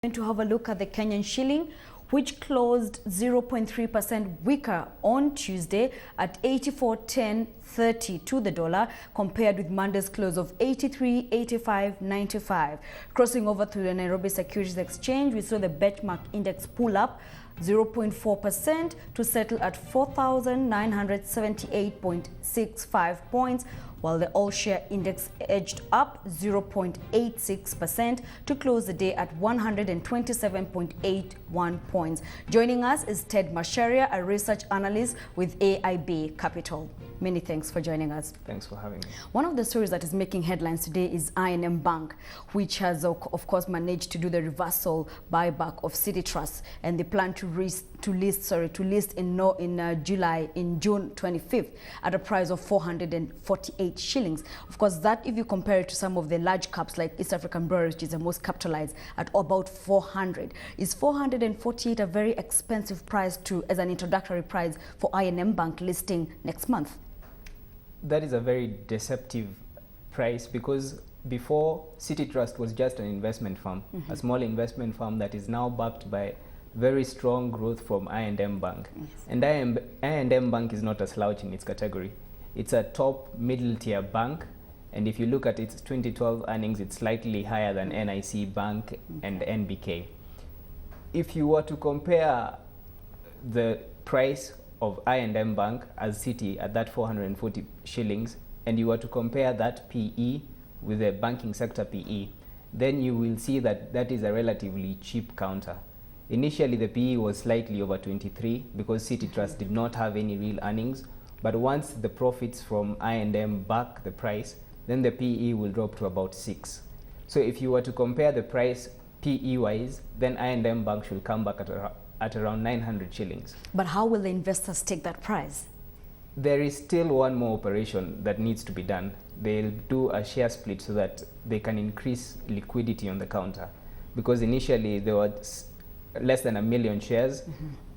Going to have a look at the Kenyan shilling, which closed 0.3% weaker on Tuesday at 84.1030 to the dollar, compared with Monday's close of 83.8595. Crossing over to the Nairobi Securities Exchange, we saw the benchmark index pull up 0.4% to settle at 4,978.65 points, while the all-share index edged up 0.86% to close the day at 127.81 points. Joining us is Ted Macharia, a research analyst with AIB Capital. Many thanks for joining us. Thanks for having me. One of the stories that is making headlines today is IandM Bank, which has of course managed to do the reversal buyback of City Trust, and they plan to list in June 25th at a price of 448 shillings. Of course, that if you compare it to some of the large caps like East African Breweries, which is the most capitalized at about 400. Is 448 a very expensive price as an introductory price for IandM Bank listing next month? That is a very deceptive price, because before, City Trust was just an investment firm, a small investment firm that is now backed by very strong growth from IandM Bank. Yes. And IandM Bank is not a slouch in its category. It's a top middle tier bank, and if you look at its 2012 earnings, it's slightly higher than NIC Bank and NBK. If you were to compare the price of IandM Bank as City at that 440 shillings, and you were to compare that PE with the banking sector PE, then you will see that that is a relatively cheap counter. Initially, the PE was slightly over 23 because City Trust did not have any real earnings. But once the profits from IandM back the price, then the PE will drop to about 6. So if you were to compare the price PE-wise, then IandM Bank should come back at around 900 shillings. But how will the investors take that price? There is still one more operation that needs to be done. They'll do a share split so that they can increase liquidity on the counter. Because initially there was less than 1 million shares,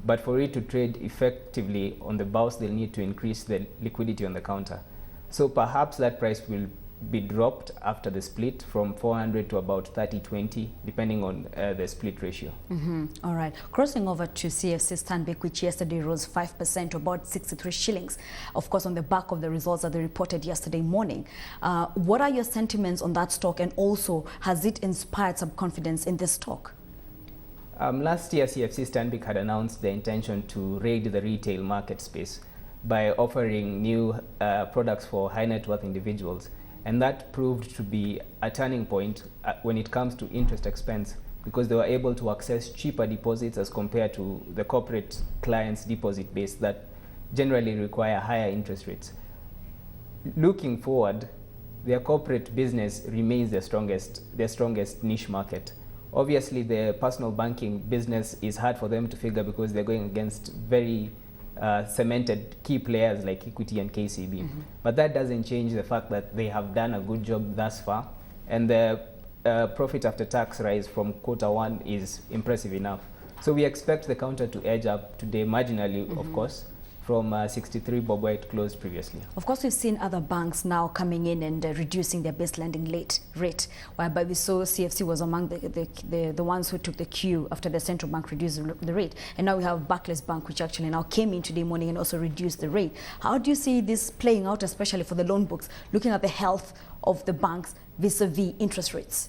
but for it to trade effectively on the bourse, they'll need to increase the liquidity on the counter. So perhaps that price will be dropped after the split from 400 to about 30-20, depending on the split ratio. All right. Crossing over to CFC Stanbic, which yesterday rose 5% to about 63 shillings, of course, on the back of the results that they reported yesterday morning. What are your sentiments on that stock, and also has it inspired some confidence in this stock? Last year, CFC Stanbic had announced their intention to raid the retail market space by offering new products for high net worth individuals. And that proved to be a turning point when it comes to interest expense, because they were able to access cheaper deposits as compared to the corporate clients' deposit base that generally require higher interest rates. Looking forward, their corporate business remains their strongest niche market. Obviously, the personal banking business is hard for them to figure because they're going against very cemented key players like Equity and KCB. But that doesn't change the fact that they have done a good job thus far, and the profit after tax rise from Q1 is impressive enough. So we expect the counter to edge up today marginally, of course, from 63 bob where it closed previously. Of course, we've seen other banks now coming in and reducing their base lending rate, whereby we saw CFC was among the ones who took the cue after the central bank reduced the rate. And now we have Barclays Bank, which actually now came in today morning and also reduced the rate. How do you see this playing out, especially for the loan books, looking at the health of the banks vis-a-vis interest rates?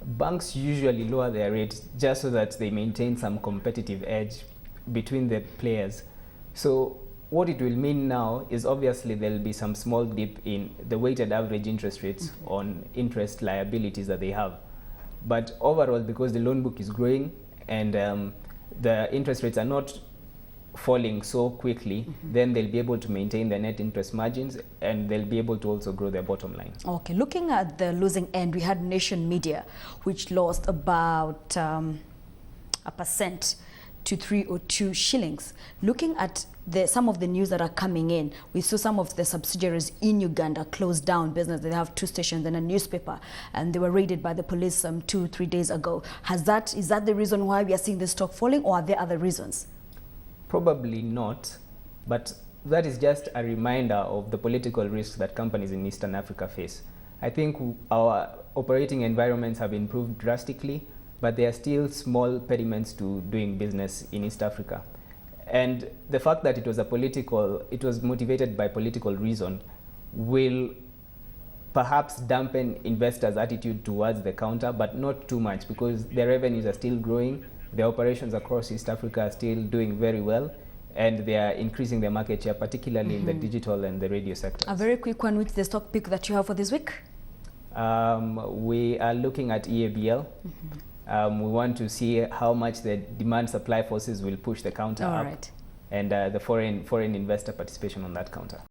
Banks usually lower their rates just so that they maintain some competitive edge between the players. So what it will mean now is obviously there will be some small dip in the weighted average interest rates on interest liabilities that they have. But overall, because the loan book is growing and the interest rates are not falling so quickly, then they'll be able to maintain their net interest margins, and they'll be able to also grow their bottom line. Okay, looking at the losing end, we had Nation Media, which lost about 1% to 302 shillings. Looking at some of the news that are coming in, we saw some of the subsidiaries in Uganda closed down business. They have 2 stations and a newspaper, and they were raided by the police 2-3 days ago. Is that the reason why we are seeing the stock falling, or are there other reasons? Probably not, but that is just a reminder of the political risks that companies in Eastern Africa face. I think our operating environments have improved drastically. but there are still small impediments to doing business in East Africa. And the fact that it was motivated by political reason will perhaps dampen investors' attitude towards the counter, but not too much, because their revenues are still growing, their operations across East Africa are still doing very well, and they are increasing their market share, particularly in the digital and the radio sectors. A very quick one, which is the stock pick that you have for this week? We are looking at EABL. We want to see how much the demand-supply forces will push the counter up, and the foreign investor participation on that counter.